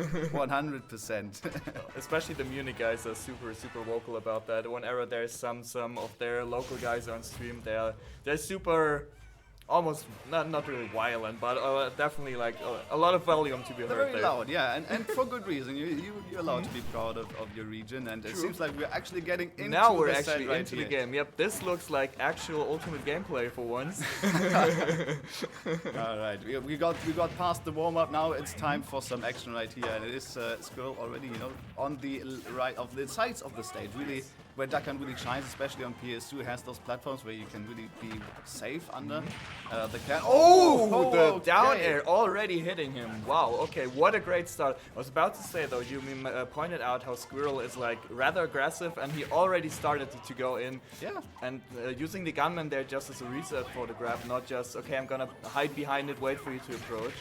100%. Especially the Munich guys are super vocal about that. Whenever there's some of their local guys on stream, they're super. Almost not really violent, but definitely like a lot of volume to be heard. They're very there. loud, yeah, and for good reason. You're allowed to be proud of your region, and it seems like we're actually getting into now we're the actually set right into here. the game. Yep, this looks like actual ultimate gameplay for once. All right, we got past the warm up. Now it's time for some action right here, and it is SkWiirrel already, on the right of the sides of the stage, really. Where Duckhand really shines, especially on PS2, has those platforms where you can really be safe under the can. Oh, the down air already hitting him. Wow, okay, what a great start. I was about to say though, you pointed out how SkWiirrel is like rather aggressive, and he already started to go in. Yeah. And using the gunman there just as a reset for the grab, not just, okay, I'm gonna hide behind it, wait for you to approach.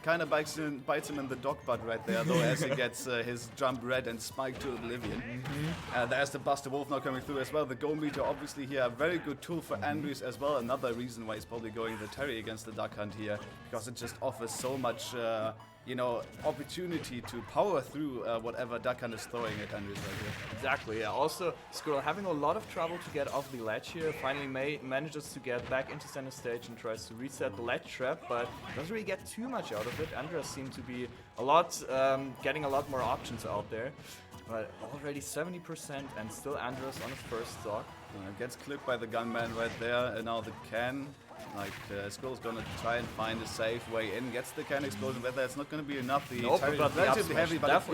Kind of bites him in the dog butt right there, though, as he gets his jump red and spike to oblivion. There's the Buster Wolf now coming through as well. The Go Meter, obviously, here, a very good tool for Andres as well. Another reason why he's probably going the Terry against the Duck Hunt here, because it just offers so much, opportunity to power through whatever Duck Hunt is throwing at Andres right here. Exactly, yeah. Also, SkWiirrel having a lot of trouble to get off the ledge here. Finally manages to get back into center stage and tries to reset the ledge trap, but doesn't really get too much out of it. Andres seemed to be getting a lot more options out there. But already 70% and still Andres on his first stock. Gets clipped by the gunman right there, and now the can. SkWiirrel's gonna try and find a safe way in, gets the can explosion, but that's not gonna be enough. The Terry is relatively heavy, but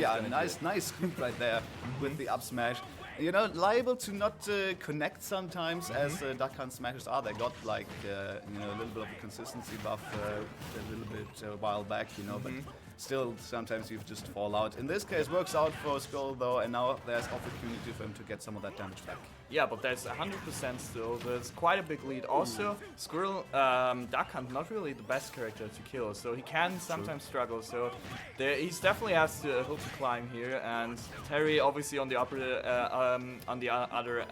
nice scoop right there with the up smash. Liable to not connect sometimes, as Duck Hunt smashes are. They got a little bit of a consistency buff a little bit a while back, but still sometimes you just fall out. In this case, works out for SkWiirrel though, and now there's opportunity for him to get some of that damage back. Yeah, but there's 100% still. There's quite a big lead. Also, SkWiirrel, Duck Hunt, not really the best character to kill, so he can sometimes struggle. So he's definitely has to a hill to climb here, and Terry obviously on the other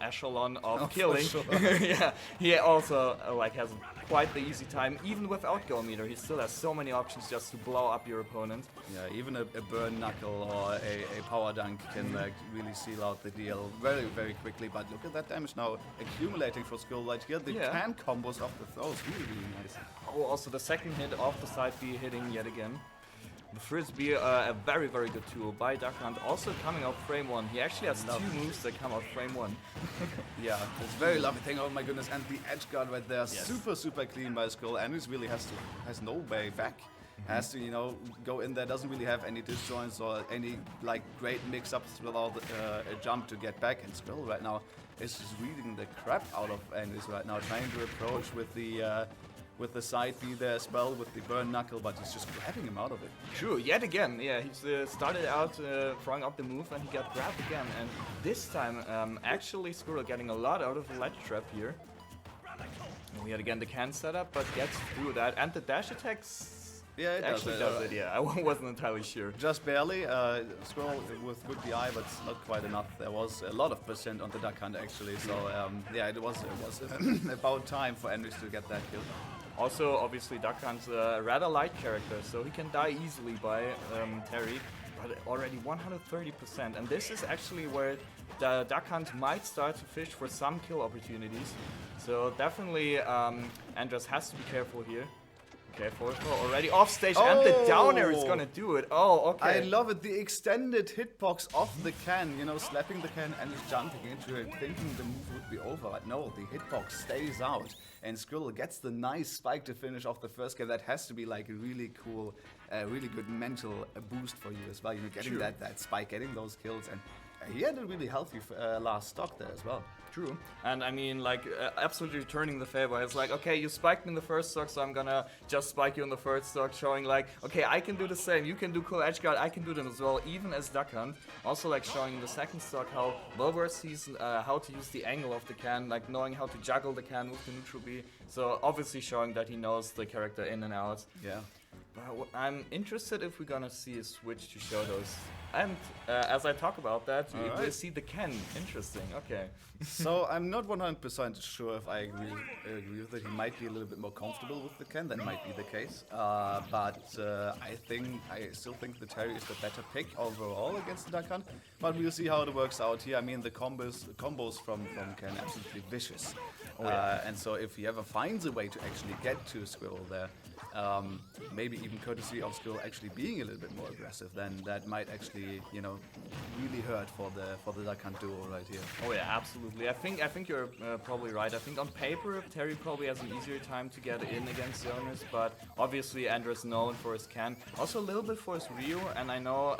echelon of killing. Sure. Yeah, he also has quite the easy time, even without Go Meter. He still has so many options just to blow up your opponent. Yeah, even a burn knuckle or a power dunk can really seal out the deal very, very quickly. But look at that damage now accumulating for SkWiirrel right here. The can combos off the throws, really, really nice. Oh, also the second hit off the side B hitting yet again. The first B, a very, very good tool by Duck Hunt. Also coming out frame 1. He actually has two moves that come out frame 1. Yeah, it's very lovely thing. Oh my goodness, and the edge guard right there, super clean by SkWiirrel. Andres really has no way back. Has to, go in there, doesn't really have any disjoints or any great mix-ups without a jump to get back. And SkWiirrel right now is just reading the crap out of Andres right now, trying to approach with the side B there as well, with the burn knuckle, but he's just grabbing him out of it. True, yet again, yeah, he's started out throwing up the move and he got grabbed again. And this time, actually SkWiirrel getting a lot out of the ledge trap here. And yet again the can setup, but gets through that. And the dash attacks... Yeah, it actually does it, yeah. I wasn't entirely sure. Just barely. SkWiirrel with good DI, but not quite enough. There was a lot of percent on the Duck Hunt actually, so it was about time for Andres to get that kill. Also, obviously, Duck Hunt's a rather light character, so he can die easily by Terry, but already 130%. And this is actually where the Duck Hunt might start to fish for some kill opportunities. So definitely, Andres has to be careful here. Okay, already off stage, and the down air is gonna do it. Oh, okay. I love it. The extended hitbox off the can, slapping the can and just jumping into it, thinking the move would be over. But no, the hitbox stays out, and SkWiirrel gets the nice spike to finish off the first game. That has to be like a really cool, really good mental boost for you as well. Getting that spike, getting those kills, and he had a really healthy last stock there as well. True. And I mean, absolutely turning the favor. It's like, okay, you spiked me in the first stock, so I'm gonna just spike you in the third stock, showing okay, I can do the same. You can do cool edge guard, I can do them as well, even as Duck Hunt. Also, showing in the second stock how well-versed he's, how to use the angle of the can, knowing how to juggle the can with the neutral B. So obviously showing that he knows the character in and out. Yeah. I'm interested if we're gonna see a switch to Shotos. And as I talk about that, we'll see the Ken. Interesting, okay. So I'm not 100% sure if I agree with it. He might be a little bit more comfortable with the Ken. That might be the case. But I still think the Terry is the better pick overall against the Duck Hunt. But we'll see how it works out here. I mean, the combos from Ken are absolutely vicious. And so if he ever finds a way to actually get to SkWiirrel there, maybe even courtesy of SkWiirrel actually being a little bit more aggressive, then that might actually, really hurt for the Duck Hunt duo right here. Oh yeah, absolutely. I think you're probably right. I think on paper Terry probably has an easier time to get in against Jonas, but obviously Andres known for his Ken, also a little bit for his Ryu, and I know,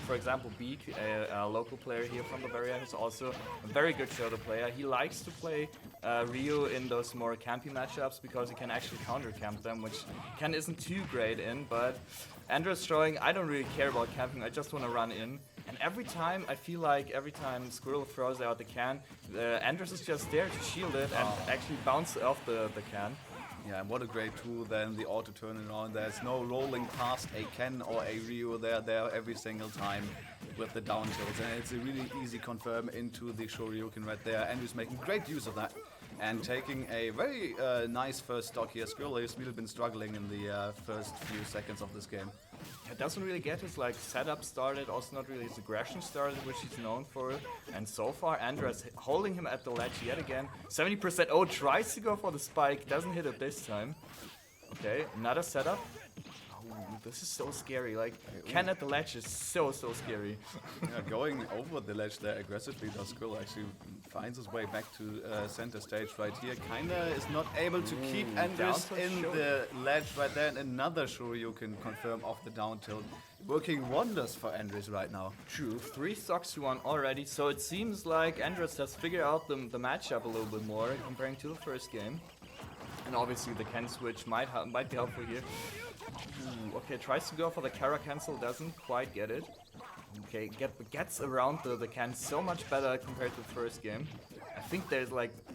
for example, Beak, a local player here from Bavaria, who's also a very good Shoto player. He likes to play Ryu in those more campy matchups because he can actually counter camp them, which Ken isn't too great in, but Andres showing I don't really care about camping, I just want to run in. And every time SkWiirrel throws out the Can, Andres is just there to shield it and actually bounce off the Can. Yeah, and what a great tool then, the auto turn around. There's no rolling past a Ken or a Ryu there every single time with the down tilts. And it's a really easy confirm into the Shoryuken right there. Andrew's making great use of that. And taking a very nice first stock here. SkWiirrel has really been struggling in the first few seconds of this game. It doesn't really get his setup started, also not really his aggression started, which he's known for. And so far, Andres holding him at the ledge yet again. 70%. Oh, tries to go for the spike, doesn't hit it this time. Okay, another setup. Oh, this is so scary. Ken at the ledge is so scary. Yeah, going over the ledge there aggressively, SkWiirrel actually finds his way back to center stage right here. Kinda is not able to keep Andres in the ledge right there, and another Shoryuken confirm off the down tilt. Working wonders for Andres right now. True, 3 stocks to 1 already, so it seems like Andres has figured out the matchup a little bit more comparing to the first game. And obviously the Ken switch might be helpful here. Ooh, okay, tries to go for the Kara cancel, doesn't quite get it. Okay, gets around the Can so much better compared to the first game. I think there's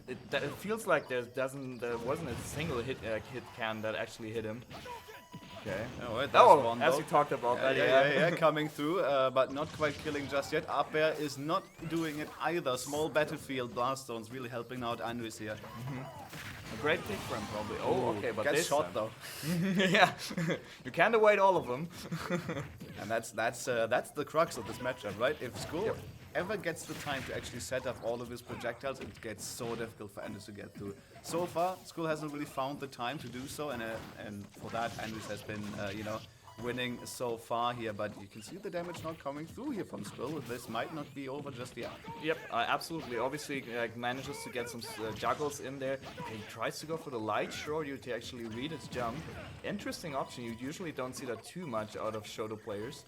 it feels like there wasn't a single hit Can that actually hit him. Okay. One, as we talked about that. Yeah, coming through, but not quite killing just yet. Up air is not doing it either. Small battlefield blast zones really helping out Andres here. A great pick for him, probably. Oh, okay, but gets shot though. Yeah, you can't avoid all of them. And that's the crux of this matchup, right? If SkWiirrel ever gets the time to actually set up all of his projectiles, it gets so difficult for Andres to get through. So far, SkWiirrel hasn't really found the time to do so, and for that, Andres has been, winning so far here. But you can see the damage not coming through here from SkWiirrel. This might not be over just yet. Yep, absolutely. Obviously, manages to get some juggles in there. Okay, he tries to go for the light Shoryu to actually read his jump. Interesting option. You usually don't see that too much out of Shoto players.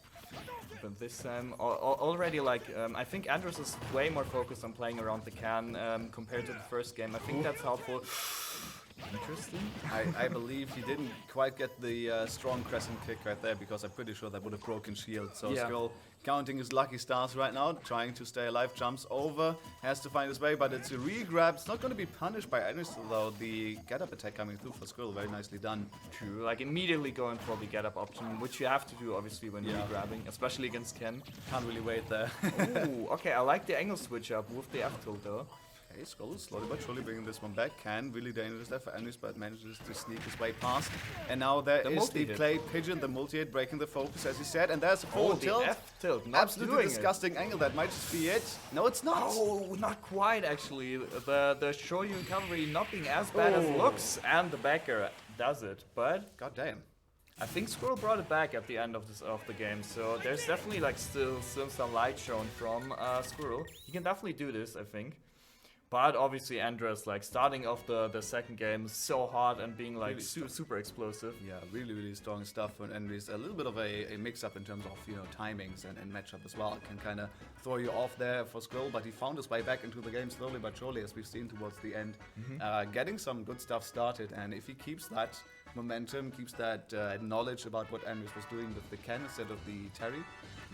But this time, already I think Andres is way more focused on playing around the Can compared to the first game. I think that's helpful. Interesting. I believe he didn't quite get the strong crescent kick right there, because I'm pretty sure that would have broken shield. So SkWiirrel counting his lucky stars right now, trying to stay alive, jumps over, has to find his way, but it's a re-grab. It's not going to be punished by Andres, though. The get-up attack coming through for SkWiirrel, very nicely done. True, immediately going for the get-up option, which you have to do, obviously, when re-grabbing, especially against Ken. Can't really wait there. Ooh, okay, I like the angle switch up with the F tilt, though. Okay, SkWiirrel slowly but surely bringing this one back. Can really dangerous there for Andres, but manages to sneak his way past. And now there is the play pigeon, the multi-hit breaking the focus, as you said, and there's a forward tilt. F-tilt, absolutely disgusting angle. That might just be it. No, it's not. Oh, not quite actually. The Shoryu recovery not being as bad as it looks, and the backer does it. But goddamn, I think SkWiirrel brought it back at the end of the game. So there's definitely still some light shown from SkWiirrel. He can definitely do this, I think. But obviously Andres, starting off the second game so hard and being really super explosive. Yeah, really strong stuff. And Andres, a little bit of a mix-up in terms of timings and matchup as well. Can kind of throw you off there for SkWiirrel, but he found his way back into the game slowly but surely, as we've seen towards the end. Getting some good stuff started, and if he keeps that momentum, keeps that knowledge about what Andres was doing with the Ken instead of the Terry,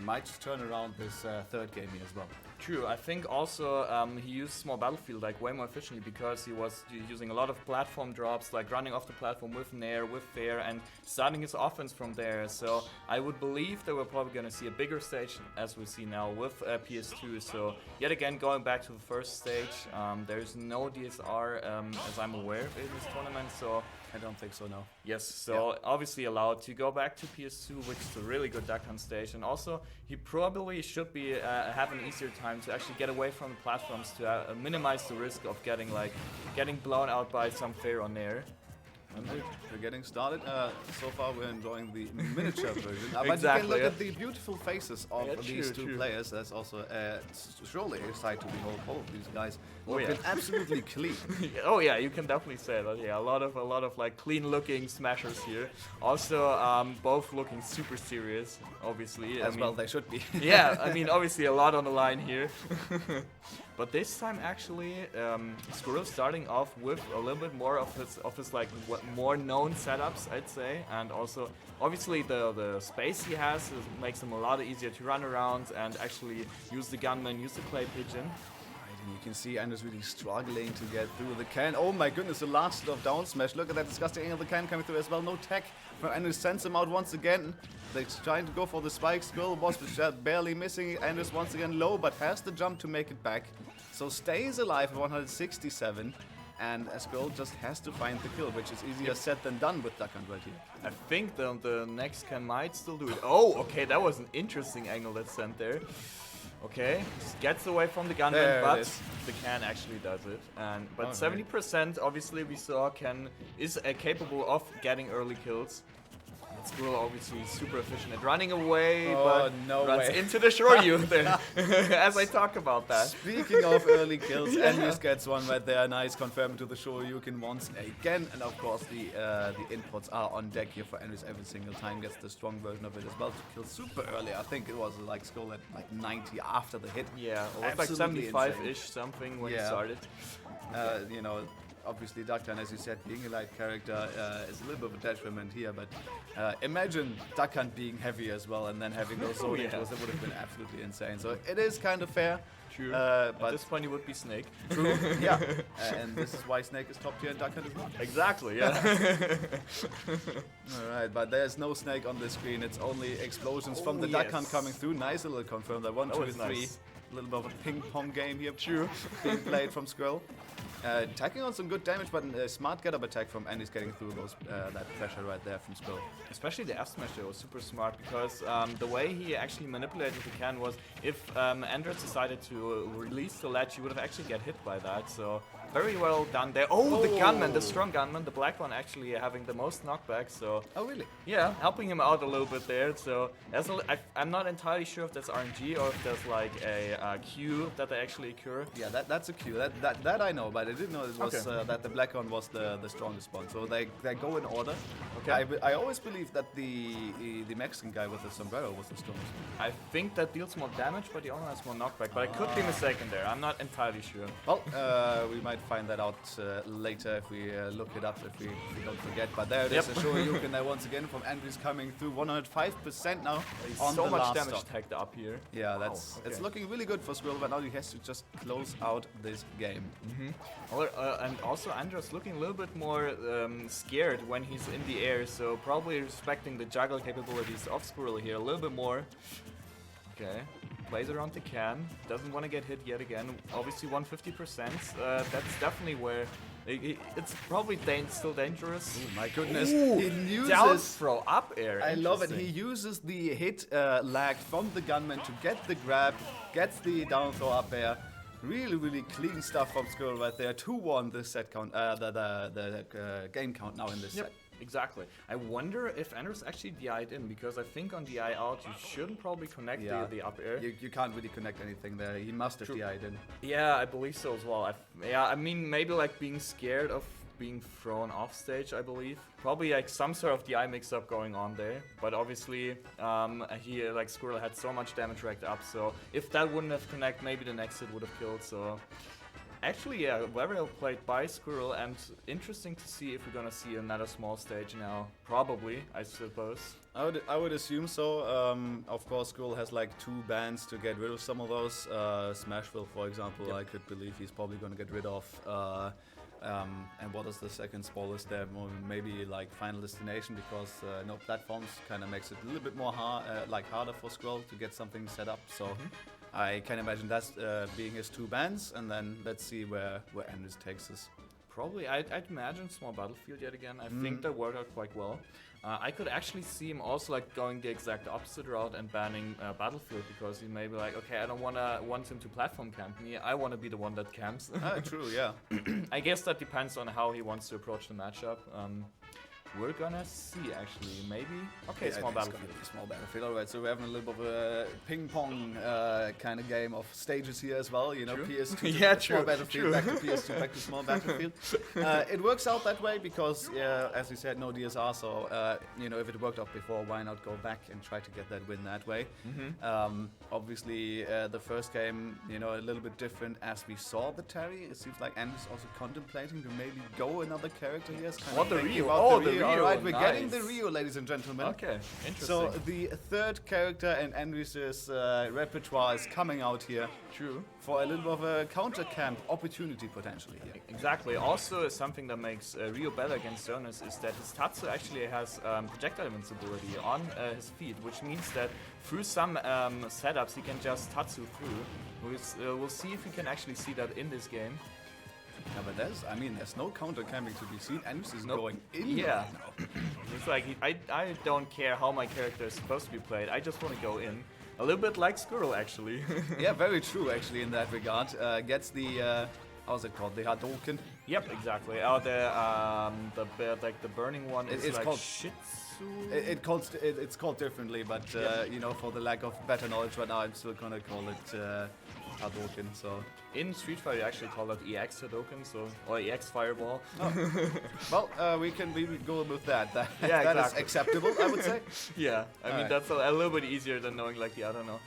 might turn around this third game here as well. True, I think also he used small battlefield like way more efficiently because he was using a lot of platform drops, like running off the platform with Nair, with Fair, and starting his offense from there. So I would believe that we're probably going to see a bigger stage as we see now with PS2. So yet again, going back to the first stage, there's no DSR as I'm aware of in this tournament. So I don't think so, no. Yes, so obviously allowed to go back to PS2, which is a really good Duck Hunt stage, and also he probably should be have an easier time to actually get away from the platforms to minimize the risk of getting blown out by some Fair on there. We're getting started. So far, we're enjoying the miniature version. But Exactly, you can look at the beautiful faces of these two players. That's also surely a sight to behold. All of these guys looking absolutely clean. Oh yeah, you can definitely say that. Yeah, a lot of like clean-looking smashers here. Also, both looking super serious, obviously. As well, they should be. Yeah, I mean, obviously a lot on the line here. But this time, actually, SkWiirrel starting off with a little bit more of his like more known setups, I'd say, and also obviously the space he has makes him a lot easier to run around and actually use the gunman, use the clay pigeon. You can see Anders really struggling to get through the can. Oh my goodness, the last of down smash. Look at that disgusting angle of the can coming through as well. No tech from Anders, sends him out once again. They're trying to go for the spike. SkWiirrel was barely missing. Anders once again low, but has the jump to make it back. So stays alive at 167. And SkWiirrel just has to find the kill, which is easier said than done with Duck Hunt right here. I think the next can might still do it. Oh, okay, that was an interesting angle that's sent there. Okay, gets away from the gunman, but the can actually does it. But 70%, obviously, we saw is capable of getting early kills. SkWiirrel obviously super efficient at running away, but runs into the Shoryu there, as I talk about that. Speaking of early kills, Andres gets one right there. Nice, confirming to the Shoryuken once again. And of course, the inputs are on deck here for Andres every single time. Gets the strong version of it as well to kill super early. I think it was like SkWiirrel at like 90 after the hit. Yeah, it was like 75-ish something when he started. You know, obviously Duck Hunt, as you said, being a light character is a little bit of a detriment here, but imagine Duck Hunt being heavy as well and then having those zone intros, it would have been absolutely insane. So it is kind of fair. True. But at this point, it would be Snake. True. Yeah. And this is why Snake is top tier and Duck Hunt is not. Exactly. Yeah. All right, but there's no Snake on the screen. It's only explosions from the Duck Hunt coming through. Nice little confirm that 1, 2, 3. Nice. A little bit of a ping pong game here. True. Being played from SkWiirrel. Attacking on some good damage, but a smart get-up attack from Andy's getting through those that pressure right there from SkWiirrel. Especially the F-smash there was super smart because the way he actually manipulated the can was if Andres decided to release the ledge, he would have actually get hit by that. So very well done there. Oh, the gunman, the strong gunman, the black one actually having the most knockback. So really? Yeah, helping him out a little bit there. So I'm not entirely sure if that's RNG or if there's like a Q that they actually occur. Yeah, that's a Q. That I know, but I didn't know it was that the black one was the strongest one. So they go in order. Okay. I always believed that the Mexican guy with the sombrero was the strongest one. I think that deals more damage, but he only has more knockback. But I could be mistaken there. I'm not entirely sure. Well, we might find that out later if we look it up, if we don't forget. But there it is, a Shoryuken there once again from Andres coming through 105% now. On so much damage tagged up here. Yeah, it's looking really good for SkWiirrel, but now he has to just close out this game. And also Andres looking a little bit more scared when he's in the air, so probably respecting the juggle capabilities of SkWiirrel here a little bit more. Okay. Plays around the can, doesn't want to get hit yet again. Obviously 150%, that's definitely where it's probably still dangerous. Oh my goodness, he uses down throw up air. I love it, he uses the hit lag from the gunman to get the grab, gets the down throw up air. Really, really clean stuff from SkWiirrel right there. 2-1 this set count, the game count now in this set. Exactly. I wonder if Andres actually DI'd in, because I think on DI out you shouldn't probably connect the up air. You can't really connect anything there. He must have DI'd in. Yeah, I believe so as well. I mean, maybe like being scared of being thrown off stage, I believe. Probably like some sort of DI mix-up going on there. But obviously, SkWiirrel had so much damage racked up, so if that wouldn't have connected, maybe the next hit would have killed, so... Actually, yeah, very well played by SkWiirrel, and interesting to see if we're gonna see another small stage now. Probably, I suppose. I would assume so. Of course, SkWiirrel has like 2 bans to get rid of some of those. Smashville, for example, I could believe he's probably gonna get rid of. And what is the second smallest there? Maybe like Final Destination, because no platforms kind of makes it a little bit more harder for SkWiirrel to get something set up. So I can imagine that's being his 2 bans, and then let's see where Andres takes us. Probably, I'd imagine Small Battlefield yet again. I think that worked out quite well. I could actually see him also like going the exact opposite route and banning Battlefield, because he may be like, okay, I don't want him to platform camp me. I want to be the one that camps. True, yeah. I guess that depends on how he wants to approach the matchup. We're gonna see, actually, maybe. Okay, yeah, Small Battlefield. Small Battlefield. All right, so we're having a little bit of a ping pong kind of game of stages here as well. You know, true. PS2 yeah, to Small Battlefield, back to PS2, back to Small Battlefield. It works out that way because, as you said, no DSR. So you know, if it worked out before, why not go back and try to get that win that way? Obviously, the first game, you know, a little bit different as we saw the Terry. It seems like Andres also contemplating to maybe go another character here. What the Rio? Oh, the Rio. All right, we're getting the Rio, ladies and gentlemen. Okay, interesting. So the 3rd character in Andres' repertoire is coming out here. True. For a little bit of a counter camp opportunity potentially here. Exactly. Also, something that makes Rio better against Jonas is that his Tatsu actually has projectile invincibility on his feet, which means that through some setups he can just Tatsu through. We'll see if we can actually see that in this game. Yeah, but there's no counter camping to be seen. Andres is going in yeah. right now. It's like, I don't care how my character is supposed to be played, I just want to go in. A little bit like SkWiirrel, actually. Yeah, very true, actually, in that regard. Gets the, how's it called, the Hadouken? Yep, exactly. Oh, the burning one is it's like called Shitsu? It's called differently, but, you know, for the lack of better knowledge right now, I'm still gonna call it Hadouken, so... In Street Fighter, you actually call that EX Hadouken, or EX Fireball. Oh. Well, we go with that. That exactly. is acceptable, I would say. Yeah, I mean, that's a little bit easier than knowing, like, I don't know.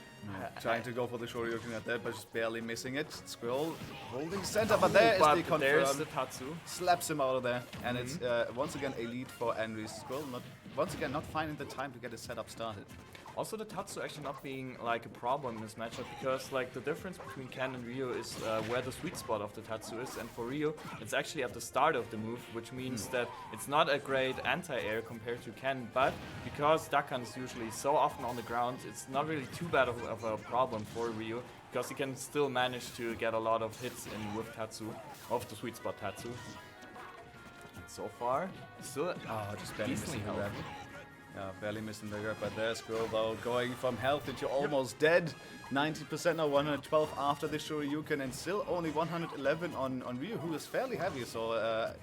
Trying to go for the Shoryuken at that, but just barely missing it. SkWiirrel holding center, but there is the confirm. There's the Tatsu. Slaps him out of there, and it's once again a lead for Andres. SkWiirrel not finding the time to get his setup started. Also, the Tatsu actually not being like a problem in this matchup, because like the difference between Ken and Rio is where the sweet spot of the Tatsu is, and for Rio it's actually at the start of the move, which means that it's not a great anti-air compared to Ken, but because Dakan is usually so often on the ground, it's not really too bad of a problem for Rio, because he can still manage to get a lot of hits in with Tatsu, of the sweet spot Tatsu. And so far, still just barely decently missing the grab. healthy. Yeah, barely missing the grab, but there's SkWiirrel though, going from healthy to almost dead. 90% now, 112 after the Shoryuken, and still only 111 on Rio, who is fairly heavy, so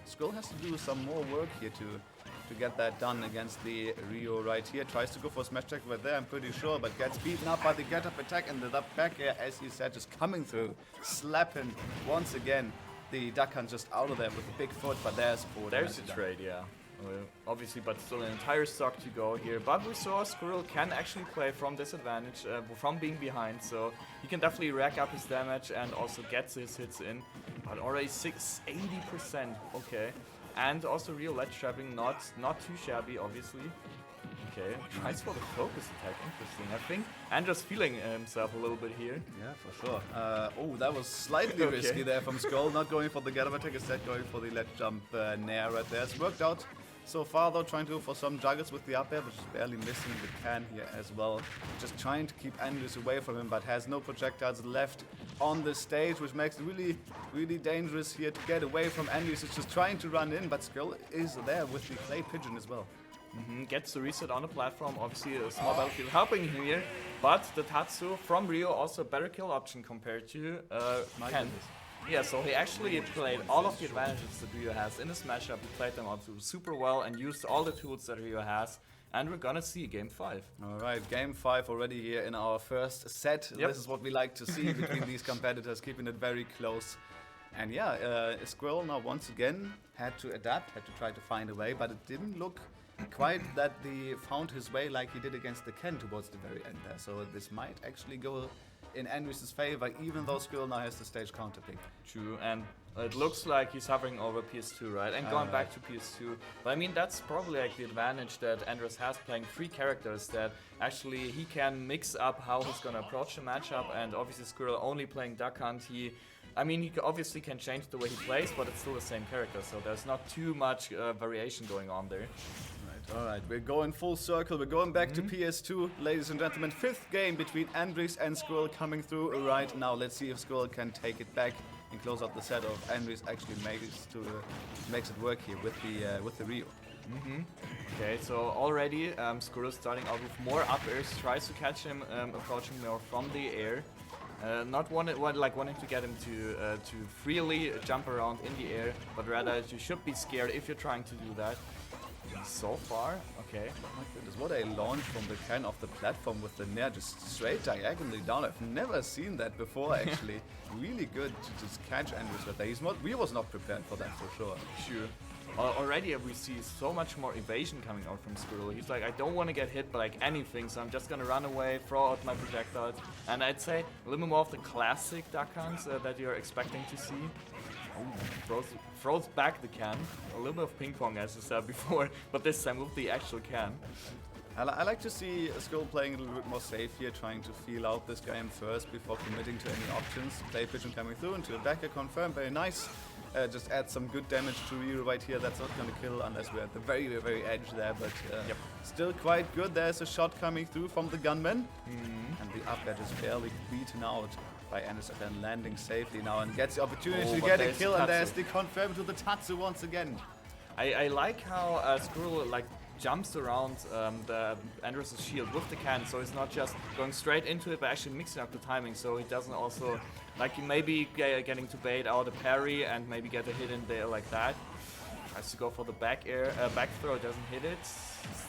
SkWiirrel has to do some more work here to get that done against the Rio right here. Tries to go for a smash attack right there, I'm pretty sure, but gets beaten up by the get-up attack, and the back air, as you said, just coming through, slapping once again the Dakan just out of there with a big foot, but there's the trade, yeah. Obviously, but still an entire stock to go here. But we saw SkWiirrel can actually play from disadvantage, from being behind, so he can definitely rack up his damage and also gets his hits in. But already 80%, okay. And also real ledge trapping, not too shabby, obviously. Okay, tries for the focus attack, interesting. I think Andres feeling himself a little bit here. Yeah, for sure. Oh, that was slightly risky there from SkWiirrel, not going for the get-up attack, instead going for the ledge jump nair right there. It's worked out so far though, trying to go for some juggles with the up air, but just barely missing the can here as well. Just trying to keep Andres away from him, but has no projectiles left on the stage, which makes it really, really dangerous here to get away from Andres. It's just trying to run in, but SkWiirrel is there with the clay pigeon as well. Gets the reset on the platform, obviously a small battlefield helping him here, but the Tatsu from Rio also a better kill option compared to Ken. Yeah, so he actually played all of the advantages that Rio has in this matchup. He played them out super well and used all the tools that Rio has. And we're gonna see Game 5. Alright, Game 5 already here in our first set. Yep. This is what we like to see between these competitors, keeping it very close. And yeah, SkWiirrel now once again had to adapt, had to try to find a way, but it didn't look quite that he found his way like he did against the Ken towards the very end there. So this might actually go in Andres' favor, even though SkWiirrel now has the stage counter pick. True, and it looks like he's hovering over PS2, right? And going back to PS2. But I mean, that's probably like the advantage that Andres has playing 3 characters, that actually he can mix up how he's gonna approach the matchup, and obviously SkWiirrel only playing Duck Hunt, he obviously can change the way he plays, but it's still the same character, so there's not too much variation going on there. Alright, we're going full circle, we're going back to PS2, ladies and gentlemen. 5th game between Andres and SkWiirrel coming through right now. Let's see if SkWiirrel can take it back and close out the set, of Andres actually makes it work here with the Rio. Okay, so already SkWiirrel starting out with more up airs, tries to catch him, approaching more from the air. Not wanting to get him to freely jump around in the air, but rather you should be scared if you're trying to do that. So far, okay. Oh my goodness, what a launch from the can off the platform with the Nair just straight diagonally down. I've never seen that before, actually. Really good to just catch Andres with that. We was not prepared for that for sure. Sure. Already we see so much more evasion coming out from SkWiirrel. He's like, I don't want to get hit by like anything, so I'm just gonna run away, throw out my projectiles. And I'd say a little bit more of the classic Duck Hunts that you're expecting to see. Oh, throws back the can. A little bit of ping pong, as I said before, but this time with the actual can. I like to see SkWiirrel playing a little bit more safe here, trying to feel out this game first before committing to any options. Play pigeon coming through into the backer, confirm, very nice. Just add some good damage to Rio right here. That's not going to kill unless we're at the very, very edge there, but still quite good. There's a shot coming through from the gunman, and the up air is barely beaten out by AndresFn, landing safely now and gets the opportunity to get a kill, and there's the confirm to the Tatsu once again. I like how SkWiirrel like jumps around the Andres' shield with the can, so he's not just going straight into it, but actually mixing up the timing, so he doesn't also, like, maybe getting to bait out a parry and maybe get a hit in there like that. Tries to go for the back throw, doesn't hit it.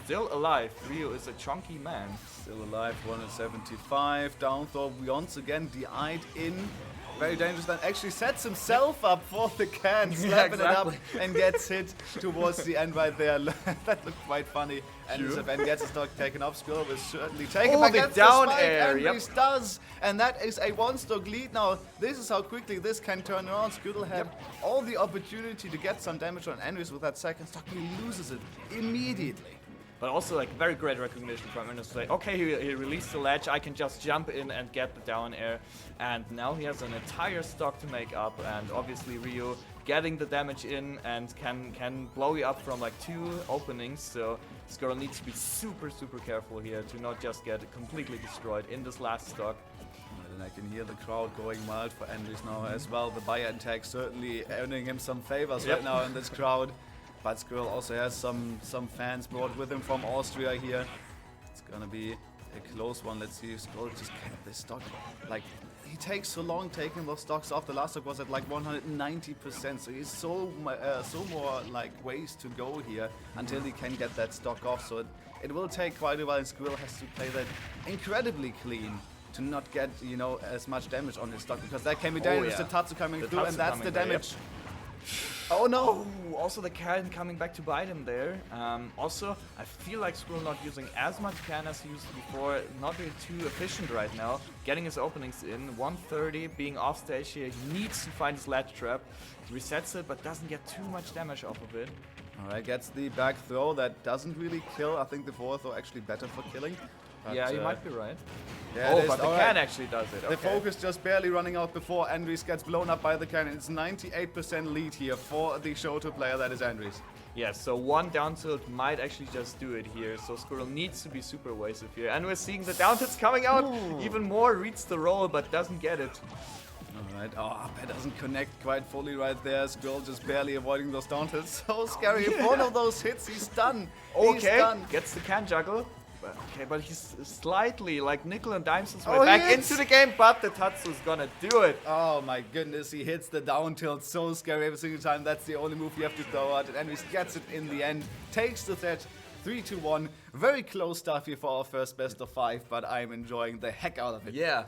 Still alive. Rio is a chunky man. Still alive, 175. Down throw once again, DI'd in. Very dangerous, and actually sets himself up for the can, slapping it up and gets hit towards the end right there. That looked quite funny. And AndresFn gets his stock taken off. SkWiirrel will certainly take it back. That's down the air. Andres does, and that is a 1-stock lead now. This is how quickly this can turn around. SkWiirrel had all the opportunity to get some damage on Andres with that second stock. He loses it immediately. But also like very great recognition from Andres. Like, okay, he released the ledge, I can just jump in and get the down air. And now he has an entire stock to make up, and obviously Rio getting the damage in and can blow you up from like 2 openings. So SkWiirrel needs to be super, super careful here to not just get completely destroyed in this last stock. And I can hear the crowd going wild for Andres now as well. The buy-in tag certainly earning him some favors right now in this crowd. But SkWiirrel also has some fans brought with him from Austria here. It's gonna be a close one. Let's see if SkWiirrel just kept this stock. Like, he takes so long taking those stocks off. The last stock was at like 190%, so he's so more like ways to go here until he can get that stock off. So it will take quite a while, and SkWiirrel has to play that incredibly clean to not get, you know, as much damage on his stock, because that can be dangerous. The Tatsu coming through, and that's the damage. Oh no! Ooh, also the can coming back to bite him there. Also, I feel like SkWiirrel not using as much can as he used before, not being too efficient right now, getting his openings in. 130, being off stage here, he needs to find his ledge trap. He resets it, but doesn't get too much damage off of it. Alright, gets the back throw, that doesn't really kill. I think the forward throw actually better for killing. But yeah, you might be right. Yeah, but the can actually does it. The focus just barely running out before Andres gets blown up by the can. It's 98% lead here for the Shoto player, that is Andres. Yeah, so 1 down tilt might actually just do it here. So SkWiirrel needs to be super evasive here. And we're seeing the down tilts coming out even more. Reads the roll, but doesn't get it. Alright, that doesn't connect quite fully right there. SkWiirrel just barely avoiding those down tilts. So scary. If one of those hits, he's done. Okay, he's done. Gets the can juggle. Okay, but he's slightly like nickel and dimes his way back into the game, but the Tatsu's gonna do it. Oh my goodness, he hits the down tilt, so scary every single time. That's the only move you have to throw out, and Andres gets it in the end, takes the set. 3-1. Very close stuff here for our first best of 5, but I'm enjoying the heck out of it. Yeah,